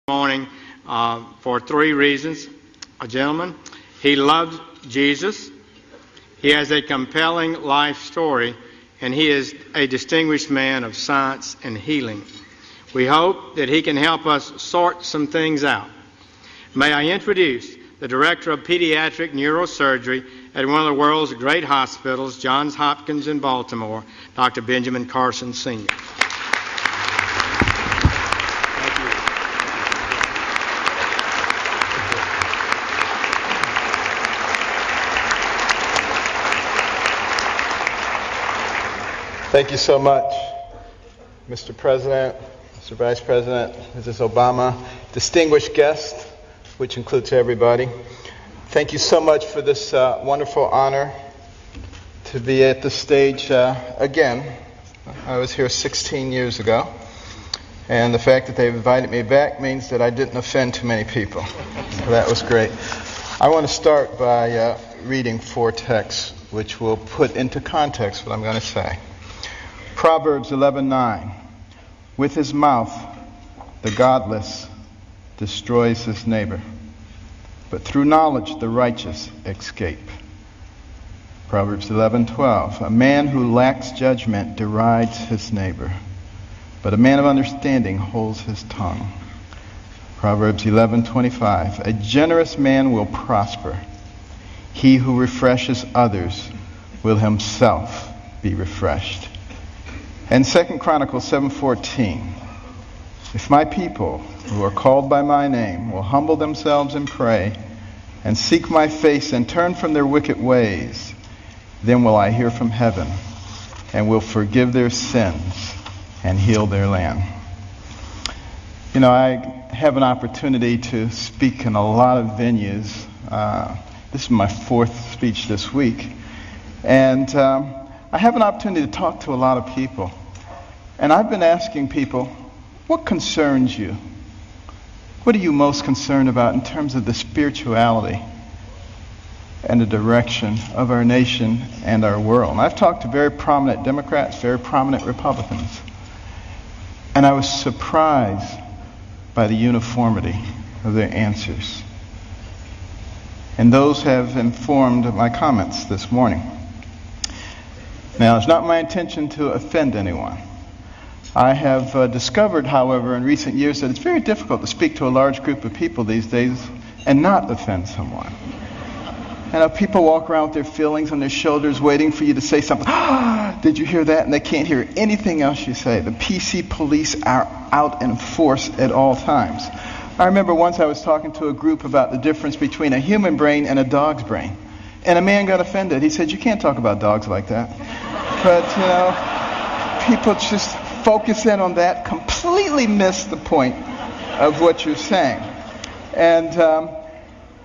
morning for three reasons. A gentleman, he loves Jesus, he has a compelling life story, and he is a distinguished man of science and healing. We hope that he can help us sort some things out. May I introduce the Director of Pediatric Neurosurgery at one of the world's great hospitals, Johns Hopkins in Baltimore, Dr. Benjamin Carson, Sr. Thank you so much, Mr. President, Mr. Vice President, Mrs. Obama, distinguished guests, which includes everybody. Thank you so much for this wonderful honor to be at the stage again. I was here 16 years ago, and the fact that they've invited me back means that I didn't offend too many people. So that was great. I want to start by reading four texts which will put into context what I'm going to say. Proverbs 11:9. With his mouth, the godless destroys his neighbor, but through knowledge the righteous escape. Proverbs 11:12. A man who lacks judgment derides his neighbor, but a man of understanding holds his tongue. Proverbs 11:25. A generous man will prosper. He who refreshes others will himself be refreshed. And 2 Chronicles 7:14, if my people who are called by my name will humble themselves and pray and seek my face and turn from their wicked ways, then will I hear from heaven and will forgive their sins and heal their land. You know, I have an opportunity to speak in a lot of venues. This is my fourth speech this week. And I have an opportunity to talk to a lot of people. And I've been asking people, what concerns you? What are you most concerned about in terms of the spirituality and the direction of our nation and our world? And I've talked to very prominent Democrats, very prominent Republicans. And I was surprised by the uniformity of their answers. And those have informed my comments this morning. Now, it's not my intention to offend anyone. I have discovered, however, in recent years that it's very difficult to speak to a large group of people these days and not offend someone. And people walk around with their feelings on their shoulders waiting for you to say something. Did you hear that? And they can't hear anything else you say. The PC police are out in force at all times. I remember once I was talking to a group about the difference between a human brain and a dog's brain. And a man got offended. He said, you can't talk about dogs like that. But, you know, people just focus in on that, completely miss the point of what you're saying. And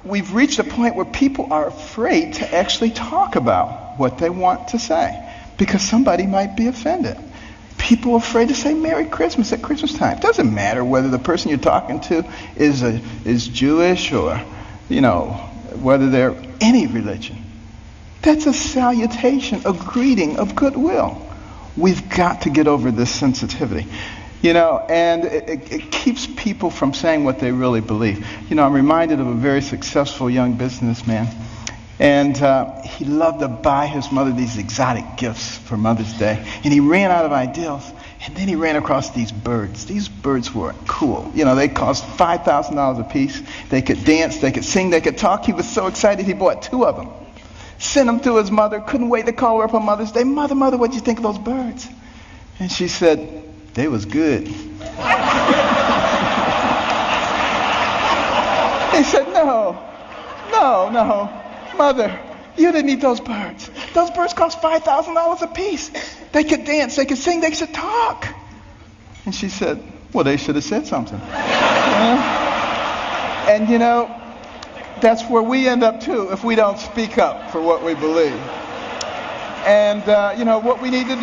we've reached a point where people are afraid to actually talk about what they want to say because somebody might be offended. People are afraid to say Merry Christmas at Christmas time. It doesn't matter whether the person you're talking to is Jewish or, you know, whether they're any religion. That's a salutation, a greeting of goodwill. We've got to get over this sensitivity. You know, and it keeps people from saying what they really believe. You know, I'm reminded of a very successful young businessman. And he loved to buy his mother these exotic gifts for Mother's Day. And he ran out of ideas. And then he ran across these birds. These birds were cool. You know, they cost $5,000 a piece. They could dance, they could sing, they could talk. He was so excited he bought two of them. Sent them to his mother. Couldn't wait to call her up on Mother's Day. Mother, what'd you think of those birds? And she said, they was good. He said, no, Mother, you didn't need those birds. Those birds cost $5,000 a piece. They could dance, they could sing, they could talk. And she said, well, they should have said something. And you know, that's where we end up too if we don't speak up for what we believe. And you know, what we need to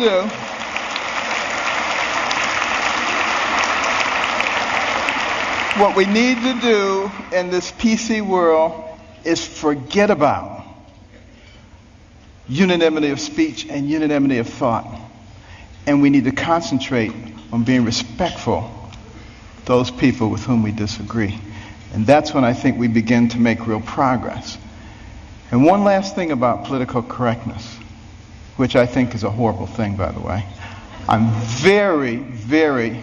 do in this PC world is forget about unanimity of speech and unanimity of thought. And we need to concentrate on being respectful those people with whom we disagree. And that's when I think we begin to make real progress. And one last thing about political correctness, which I think is a horrible thing, by the way. I'm very, very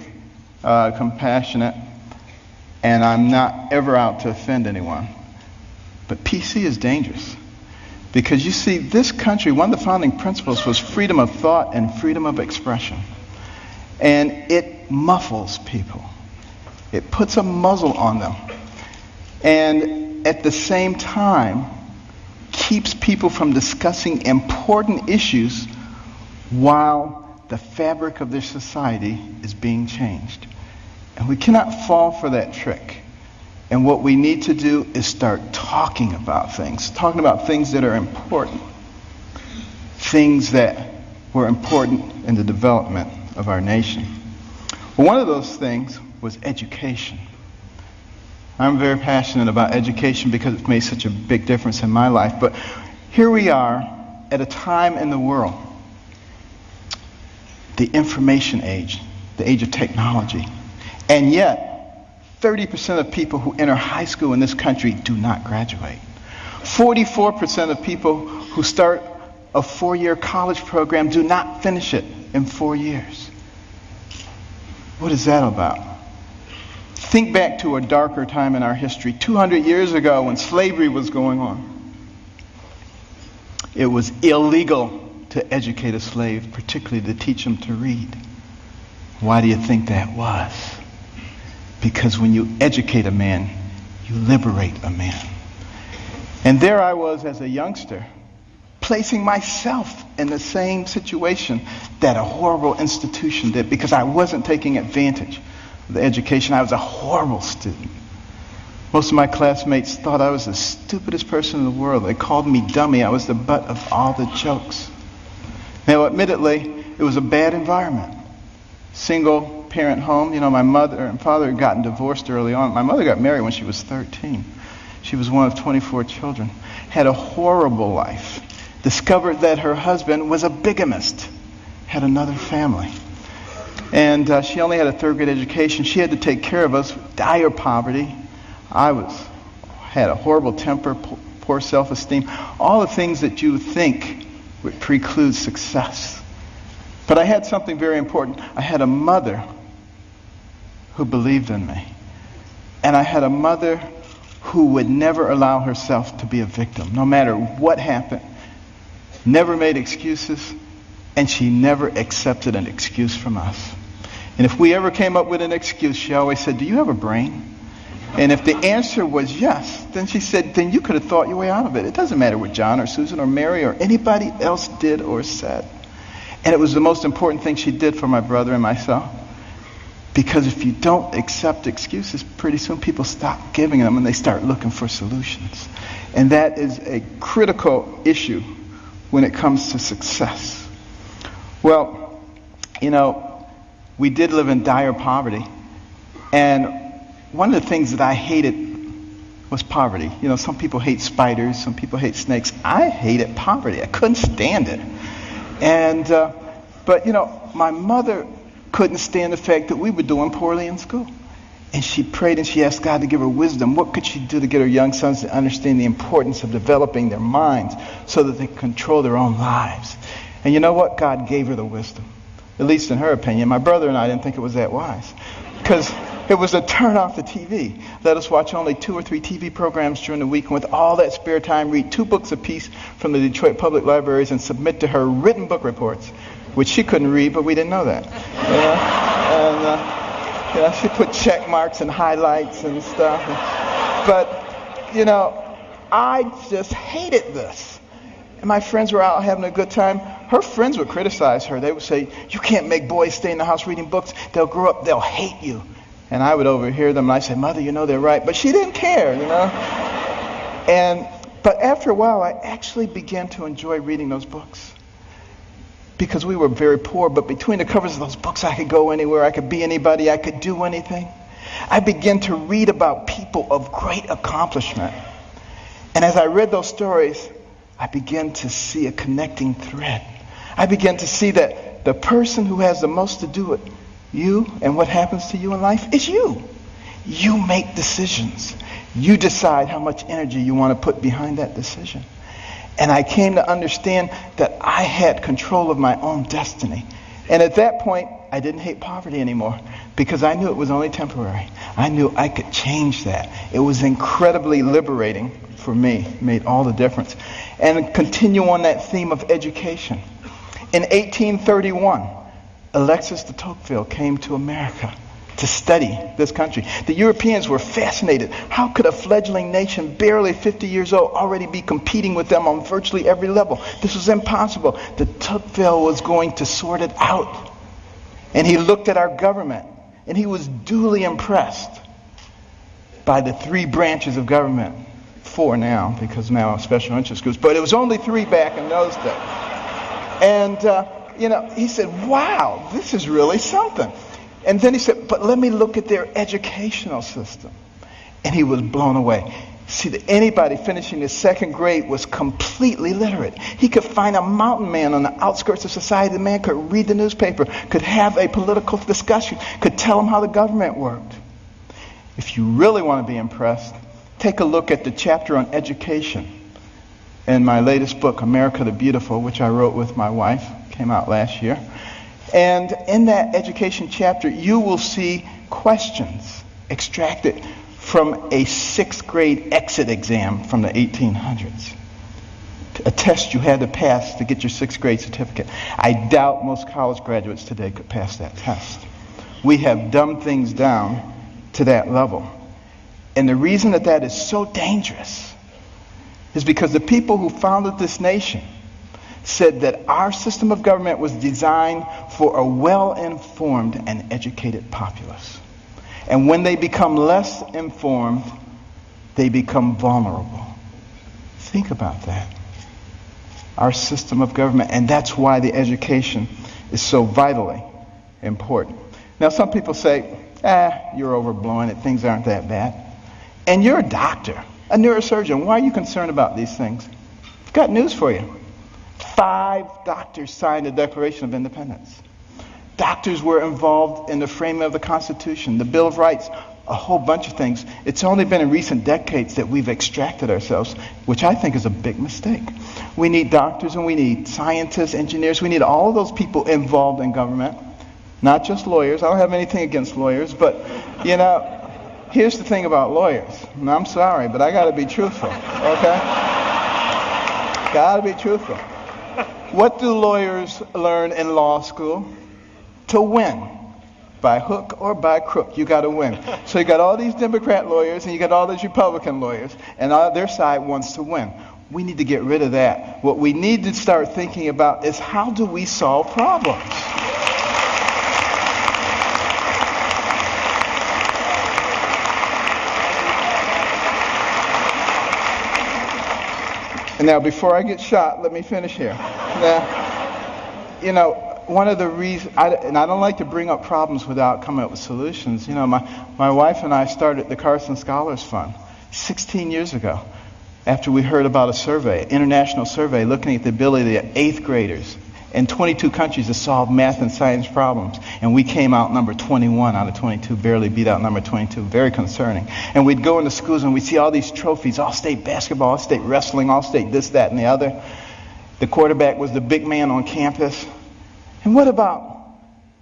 compassionate, and I'm not ever out to offend anyone. But PC is dangerous. Because you see, this country, one of the founding principles was freedom of thought and freedom of expression. And it muffles people. It puts a muzzle on them. And at the same time, keeps people from discussing important issues while the fabric of their society is being changed. And we cannot fall for that trick. And what we need to do is start talking about things that are important, things that were important in the development of our nation. Well, one of those things was education. I'm very passionate about education because it's made such a big difference in my life. But here we are at a time in the world, the information age, the age of technology, and yet 30% of people who enter high school in this country do not graduate. 44% of people who start a 4-year college program do not finish it in 4 years. What is that about? Think back to a darker time in our history, 200 years ago when slavery was going on. It was illegal to educate a slave, particularly to teach him to read. Why do you think that was? Because when you educate a man, you liberate a man. And there I was as a youngster, placing myself in the same situation that a horrible institution did, because I wasn't taking advantage of the education. I was a horrible student. Most of my classmates thought I was the stupidest person in the world. They called me dummy. I was the butt of all the jokes. Now, admittedly, it was a bad environment. Single parent home. You know, my mother and father had gotten divorced early on. My mother got married when she was 13. She was one of 24 children. Had a horrible life. Discovered that her husband was a bigamist. Had another family. And she only had a 3rd grade education. She had to take care of us. Dire poverty. Had a horrible temper, poor self-esteem. All the things that you would think would preclude success. But I had something very important. I had a mother who believed in me. And I had a mother who would never allow herself to be a victim, no matter what happened. Never made excuses, and she never accepted an excuse from us. And if we ever came up with an excuse, she always said, "Do you have a brain?" And if the answer was yes, then she said, "Then you could have thought your way out of it. It doesn't matter what John or Susan or Mary or anybody else did or said." And it was the most important thing she did for my brother and myself. Because if you don't accept excuses, pretty soon people stop giving them and they start looking for solutions. And that is a critical issue when it comes to success. Well, you know, we did live in dire poverty. And one of the things that I hated was poverty. You know, some people hate spiders, some people hate snakes. I hated poverty. I couldn't stand it. And, but you know, my mother couldn't stand the fact that we were doing poorly in school. And she prayed and she asked God to give her wisdom. What could she do to get her young sons to understand the importance of developing their minds so that they could control their own lives? And you know what? God gave her the wisdom. At least in her opinion. My brother and I didn't think it was that wise. Because it was to turn off the TV. Let us watch only 2 or 3 TV programs during the week, and with all that spare time, read 2 books apiece from the Detroit Public Libraries and submit to her written book reports, which she couldn't read, but we didn't know that. And she put check marks and highlights and stuff. But, you know, I just hated this. And my friends were out having a good time. Her friends would criticize her. They would say, "You can't make boys stay in the house reading books. They'll grow up, they'll hate you." And I would overhear them, and I'd say, "Mother, you know they're right." But she didn't care, you know. But after a while, I actually began to enjoy reading those books. Because we were very poor, but between the covers of those books, I could go anywhere, I could be anybody, I could do anything. I began to read about people of great accomplishment. And as I read those stories, I began to see a connecting thread. I began to see that the person who has the most to do it You and what happens to you in life is you. You make decisions. You decide how much energy you want to put behind that decision. And I came to understand that I had control of my own destiny. And at that point, I didn't hate poverty anymore because I knew it was only temporary. I knew I could change that. It was incredibly liberating for me. It made all the difference. And continue on that theme of education. In 1831, Alexis de Tocqueville came to America to study this country. The Europeans were fascinated. How could a fledgling nation, barely 50 years old, already be competing with them on virtually every level? This was impossible. De Tocqueville was going to sort it out. And he looked at our government, and he was duly impressed by the 3 branches of government. 4 now, because now special interest groups. But it was only 3 back in those days. And, he said, wow, this is really something. And then he said, but let me look at their educational system. And he was blown away. See, that anybody finishing the 2nd grade was completely literate. He could find a mountain man on the outskirts of society. The man could read the newspaper, could have a political discussion, could tell him how the government worked. If you really want to be impressed, take a look at the chapter on education in my latest book, America the Beautiful, which I wrote with my wife. Came out last year. And in that education chapter, you will see questions extracted from a 6th grade exit exam from the 1800s. A test you had to pass to get your 6th grade certificate. I doubt most college graduates today could pass that test. We have dumbed things down to that level. And the reason that is so dangerous is because the people who founded this nation said that our system of government was designed for a well-informed and educated populace. And when they become less informed, they become vulnerable. Think about that. Our system of government, and that's why the education is so vitally important. Now, some people say, you're overblowing it, things aren't that bad. And you're a doctor, a neurosurgeon. Why are you concerned about these things? I've got news for you. 5 doctors signed the Declaration of Independence. Doctors were involved in the framing of the Constitution, the Bill of Rights, a whole bunch of things. It's only been in recent decades that we've extracted ourselves, which I think is a big mistake. We need doctors and we need scientists, engineers. We need all of those people involved in government, not just lawyers. I don't have anything against lawyers, but, here's the thing about lawyers. And I'm sorry, but I got to be truthful, okay? Got to be truthful. What do lawyers learn in law school? To win. By hook or by crook, you got to win. So you got all these Democrat lawyers and you got all these Republican lawyers, and their side wants to win. We need to get rid of that. What we need to start thinking about is how do we solve problems? And now, before I get shot, let me finish here. Now, one of the reasons, and I don't like to bring up problems without coming up with solutions. My wife and I started the Carson Scholars Fund 16 years ago after we heard about a survey, international survey, looking at the ability of 8th graders in 22 countries to solve math and science problems. And we came out number 21 out of 22, barely beat out number 22, very concerning. And we'd go into schools and we'd see all these trophies, all-state basketball, all-state wrestling, all-state this, that, and the other. The quarterback was the big man on campus. And what about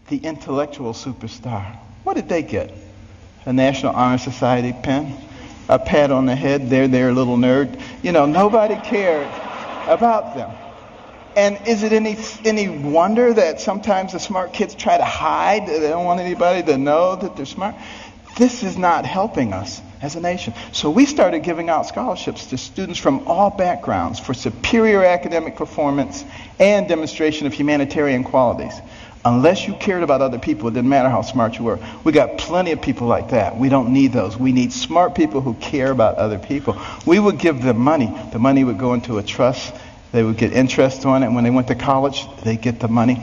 the intellectual superstar? What did they get? A National Honor Society pin? A pat on the head, there, little nerd. Nobody cared about them. And is it any wonder that sometimes the smart kids try to hide? They don't want anybody to know that they're smart. This is not helping us as a nation. So we started giving out scholarships to students from all backgrounds for superior academic performance and demonstration of humanitarian qualities. Unless you cared about other people, it didn't matter how smart you were. We got plenty of people like that. We don't need those. We need smart people who care about other people. We would give them money. The money would go into a trust. They would get interest on it. And when they went to college, they get the money.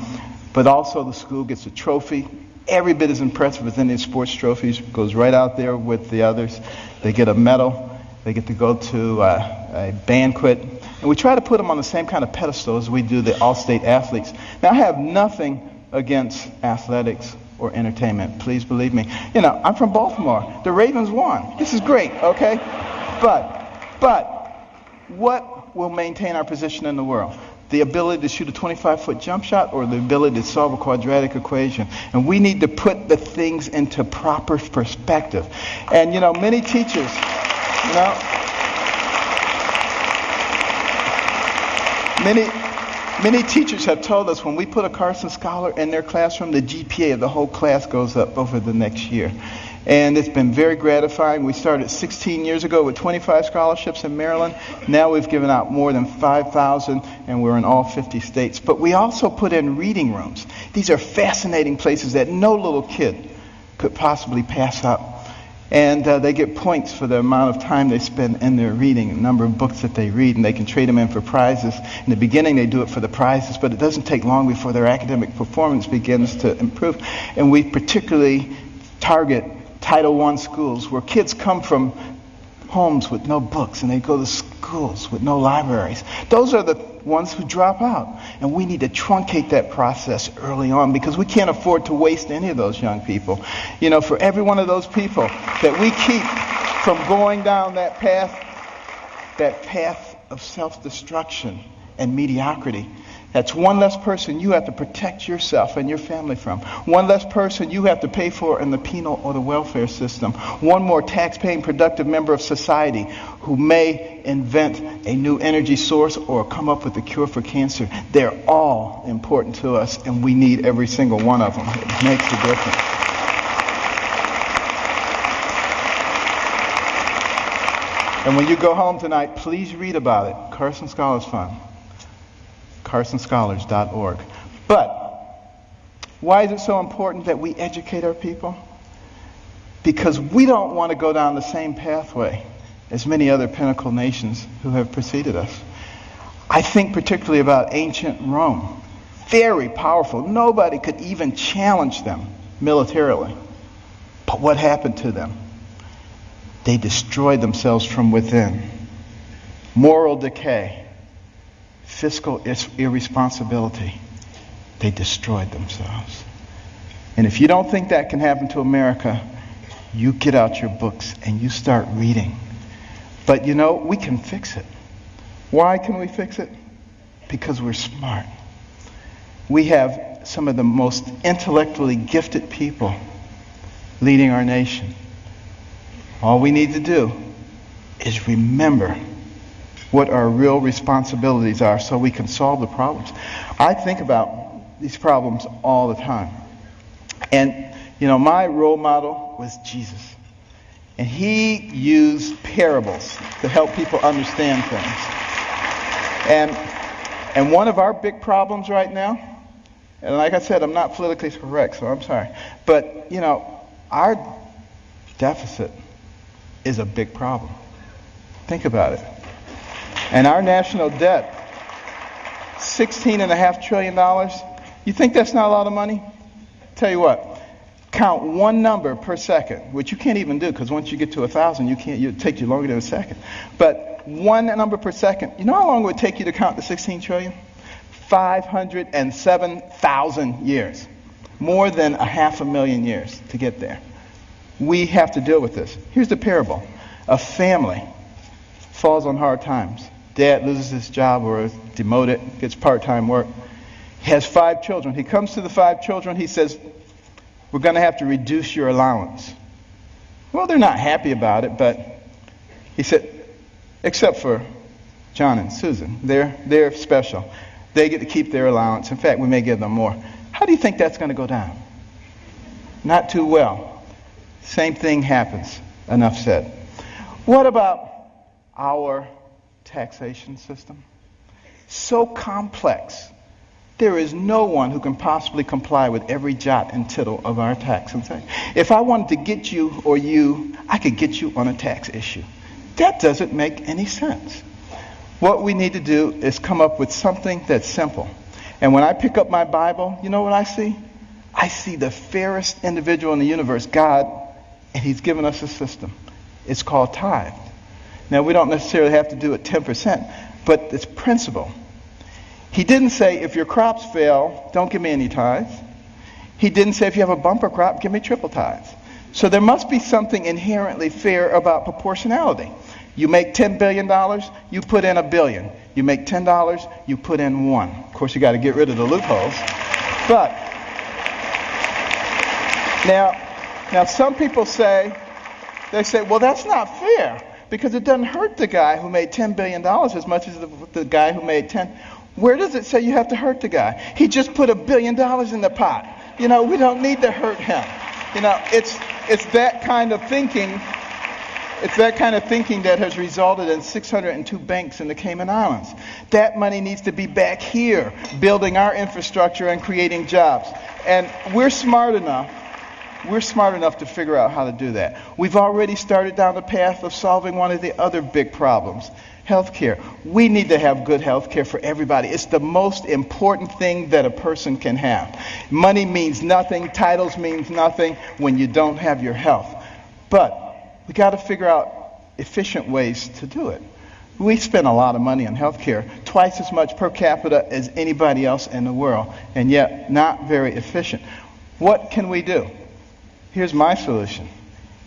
But also the school gets a trophy. Every bit as impressive as any sports trophies. Goes right out there with the others. They get a medal. They get to go to a banquet. And we try to put them on the same kind of pedestal as we do the all-state athletes. Now, I have nothing against athletics or entertainment. Please believe me. You know, I'm from Baltimore. The Ravens won. This is great, okay? But what will maintain our position in the world? The ability to shoot a 25-foot jump shot or the ability to solve a quadratic equation? And we need to put the things into proper perspective. And, you know, many teachers, you know, many teachers have told us when we put a Carson Scholar in their classroom, the GPA of the whole class goes up over the next year. And it's been very gratifying. We started 16 years ago with 25 scholarships in Maryland. Now we've given out more than 5,000, and we're in all 50 states. But we also put in reading rooms. These are fascinating places that no little kid could possibly pass up. And they get points for the amount of time they spend in their reading, the number of books that they read, and they can trade them in for prizes. In the beginning, they do it for the prizes, but it doesn't take long before their academic performance begins to improve. And we particularly target Title I schools where kids come from homes with no books and they go to schools with no libraries. Those are the ones who drop out. And we need to truncate that process early on because we can't afford to waste any of those young people. You know, for every one of those people that we keep from going down that path of self-destruction and mediocrity, that's one less person you have to protect yourself and your family from. One less person you have to pay for in the penal or the welfare system. One more tax-paying, productive member of society who may invent a new energy source or come up with a cure for cancer. They're all important to us, and we need every single one of them. It makes a difference. And when you go home tonight, please read about it. Carson Scholars Fund. carsonscholars.org. But why is it so important that we educate our people? Because we don't want to go down the same pathway as many other pinnacle nations who have preceded us. I think particularly about ancient Rome. Very powerful. Nobody could even challenge them militarily. But what happened to them? They destroyed themselves from within. Moral decay. Fiscal irresponsibility. They destroyed themselves. And if you don't think that can happen to America, you get out your books and you start reading. But you know, we can fix it. Why can we fix it? Because we're smart. We have some of the most intellectually gifted people leading our nation. All we need to do is remember what our real responsibilities are so we can solve the problems. I think about these problems all the time. And, you know, my role model was Jesus. And he used parables to help people understand things. And one of our big problems right now, and like I said, I'm not politically correct, so I'm sorry. But, you know, our deficit is a big problem. Think about it. And our national debt, $16.5 trillion. You think that's not a lot of money? Tell you what, count one number per second, which you can't even do because once you get to 1,000, it takes you longer than a second. But one number per second. You know how long it would take you to count the 16 trillion? 507,000 years. More than 500,000 years to get there. We have to deal with this. Here's the parable. A family falls on hard times. Dad loses his job or is demoted, gets part-time work. He has 5 children. He comes to the 5 children. He says, we're going to have to reduce your allowance. Well, they're not happy about it, but he said, except for John and Susan. They're special. They get to keep their allowance. In fact, we may give them more. How do you think that's going to go down? Not too well. Same thing happens. Enough said. What about our taxation system? So complex. There is no one who can possibly comply with every jot and tittle of our tax. If I wanted to get you or you, I could get you on a tax issue. That doesn't make any sense. What we need to do is come up with something that's simple. And when I pick up my Bible, you know what I see? I see the fairest individual in the universe, God, and he's given us a system. It's called tithe. Now, we don't necessarily have to do it 10%, but it's principle. He didn't say, if your crops fail, don't give me any tithes. He didn't say if you have a bumper crop, give me triple tithes. So there must be something inherently fair about proportionality. You make $10 billion, you put in $1 billion. You make $10, you put in $1. Of course, you got to get rid of the loopholes. But now some people say, well, that's not fair because it doesn't hurt the guy who made $10 billion as much as the guy who made 10. Where does it say you have to hurt the guy? He just put $1 billion in the pot. We don't need to hurt him. It's that kind of thinking. It's that kind of thinking that has resulted in 602 banks in the Cayman Islands. That money needs to be back here, building our infrastructure and creating jobs. And we're smart enough to figure out how to do that. We've already started down the path of solving one of the other big problems, healthcare. We need to have good healthcare for everybody. It's the most important thing that a person can have. Money means nothing, titles means nothing when you don't have your health. But we got to figure out efficient ways to do it. We spend a lot of money on healthcare, twice as much per capita as anybody else in the world, and yet not very efficient. What can we do? Here's my solution.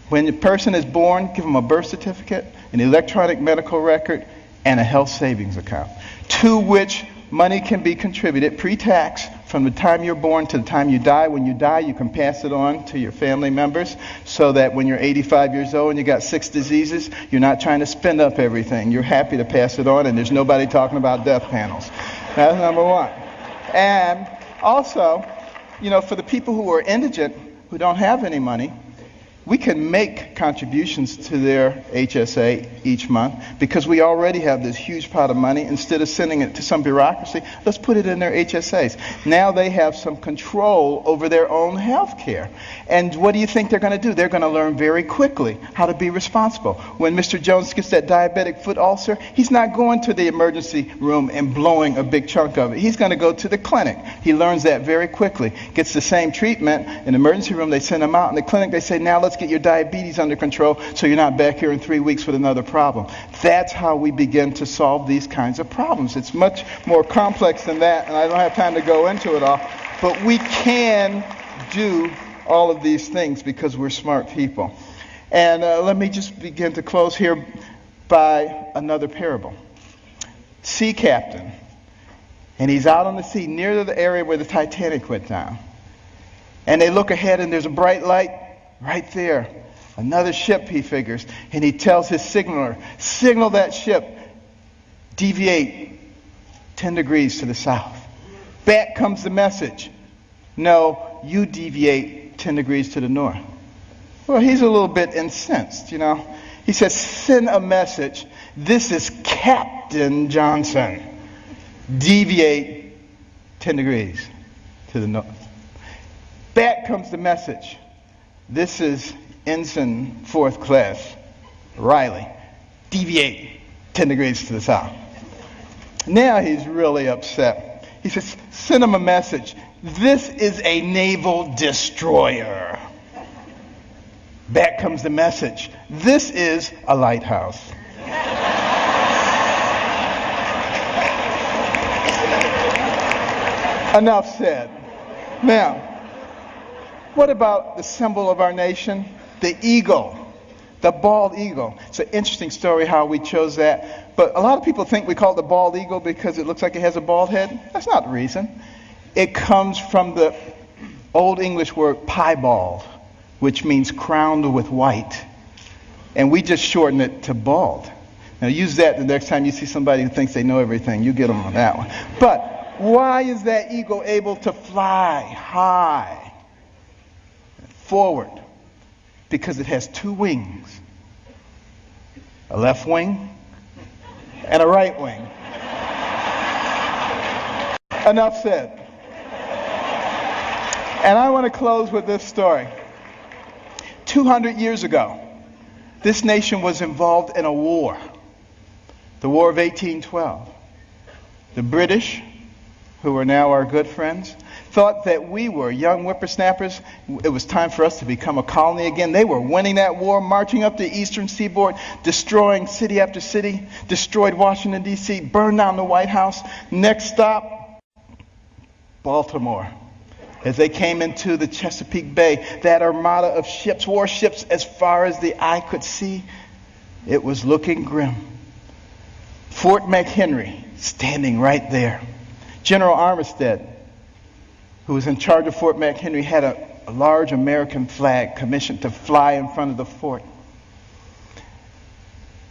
When a person is born, give them a birth certificate, an electronic medical record, and a health savings account, to which money can be contributed pre-tax from the time you're born to the time you die. When you die, you can pass it on to your family members so that when you're 85 years old and you got 6 diseases, you're not trying to spend up everything. You're happy to pass it on, and there's nobody talking about death panels. That's number one. And also, for the people who are indigent, who don't have any money, we can make contributions to their HSA each month because we already have this huge pot of money. Instead of sending it to some bureaucracy, let's put it in their HSAs. Now they have some control over their own health care. And what do you think they're going to do? They're going to learn very quickly how to be responsible. When Mr. Jones gets that diabetic foot ulcer, he's not going to the emergency room and blowing a big chunk of it. He's going to go to the clinic. He learns that very quickly. Gets the same treatment. In the emergency room, they send him out. In the clinic, they say, now let's get your diabetes under control so you're not back here in 3 weeks with another problem. That's how we begin to solve these kinds of problems. It's much more complex than that, and I don't have time to go into it all, but we can do all of these things because we're smart people. And let me just begin to close here by another parable. Sea captain, and he's out on the sea near the area where the Titanic went down. And they look ahead and there's a bright light right there. Another ship, he figures. And he tells his signaler, signal that ship, deviate 10 degrees to the south. Back comes the message. No, you deviate 10 degrees to the north. Well, he's a little bit incensed, He says, send a message. This is Captain Johnson. Deviate 10 degrees to the north. Back comes the message. This is Ensign 4th Class Riley. Deviate 10 degrees to the south. Now he's really upset. He says, send him a message. This is a naval destroyer. Back comes the message. This is a lighthouse. Enough said. Now, what about the symbol of our nation? The eagle. The bald eagle. It's an interesting story how we chose that. But a lot of people think we call it the bald eagle because it looks like it has a bald head. That's not the reason. It comes from the Old English word piebald, which means crowned with white. And we just shorten it to bald. Now use that the next time you see somebody who thinks they know everything. You get them on that one. But why is that eagle able to fly high? Forward, because it has 2 wings, a left wing and a right wing. Enough said. And I want to close with this story. 200 years ago, this nation was involved in a war, the War of 1812. The British, who are now our good friends, thought that we were young whippersnappers. It was time for us to become a colony again. They were winning that war, marching up the eastern seaboard, destroying city after city, destroyed Washington, D.C., burned down the White House. Next stop, Baltimore. As they came into the Chesapeake Bay, that armada of ships, warships, as far as the eye could see, it was looking grim. Fort McHenry standing right there. General Armistead, who was in charge of Fort McHenry, had a large American flag commissioned to fly in front of the fort.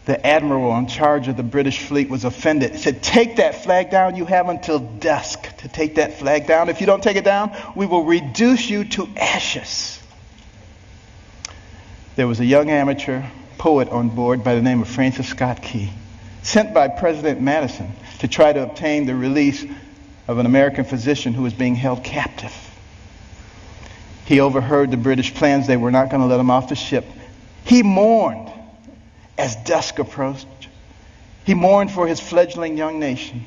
The admiral in charge of the British fleet was offended. He said, "Take that flag down. You have until dusk to take that flag down. If you don't take it down, we will reduce you to ashes." There was a young amateur poet on board by the name of Francis Scott Key, sent by President Madison to try to obtain the release of an American physician who was being held captive. He overheard the British plans. They were not going to let him off the ship. He mourned as dusk approached. He mourned for his fledgling young nation.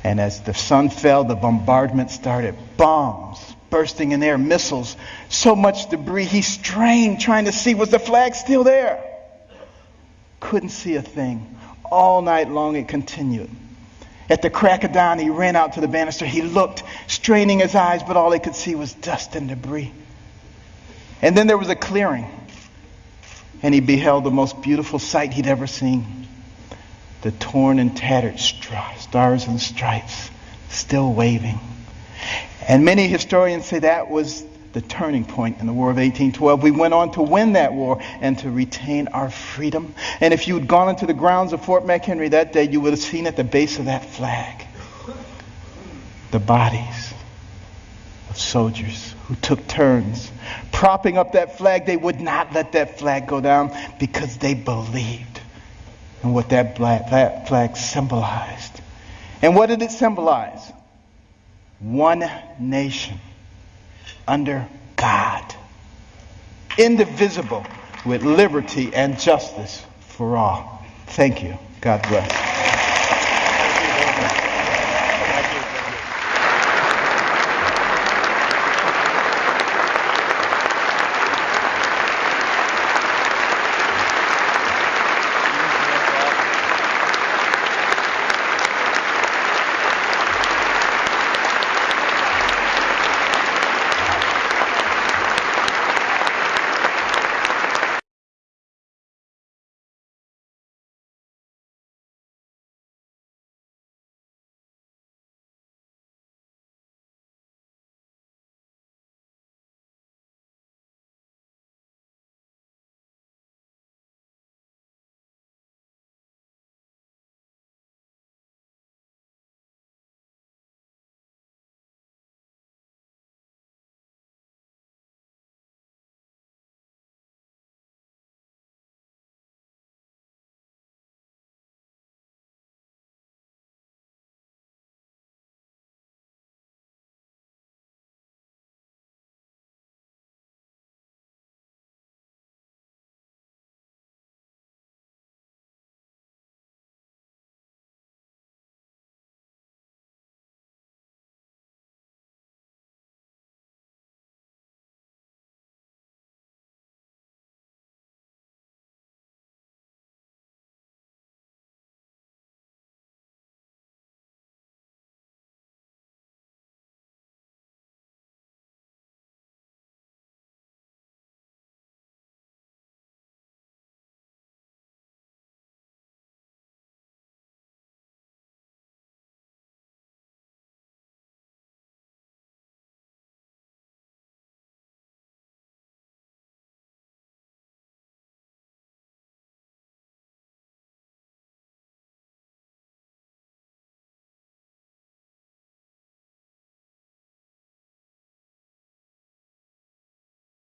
And as the sun fell, the bombardment started. Bombs bursting in air, missiles, so much debris. He strained trying to see, was the flag still there? Couldn't see a thing. All night long it continued. At the crack of dawn, he ran out to the banister. He looked, straining his eyes, but all he could see was dust and debris. And then there was a clearing, and he beheld the most beautiful sight he'd ever seen. The torn and tattered stars and stripes still waving. And many historians say that was the turning point in the War of 1812. We went on to win that war and to retain our freedom. And if you had gone into the grounds of Fort McHenry that day, you would have seen at the base of that flag the bodies of soldiers who took turns propping up that flag. They would not let that flag go down because they believed in what that flag symbolized. And what did it symbolize? One nation under God, indivisible, with liberty and justice for all. Thank you. God bless.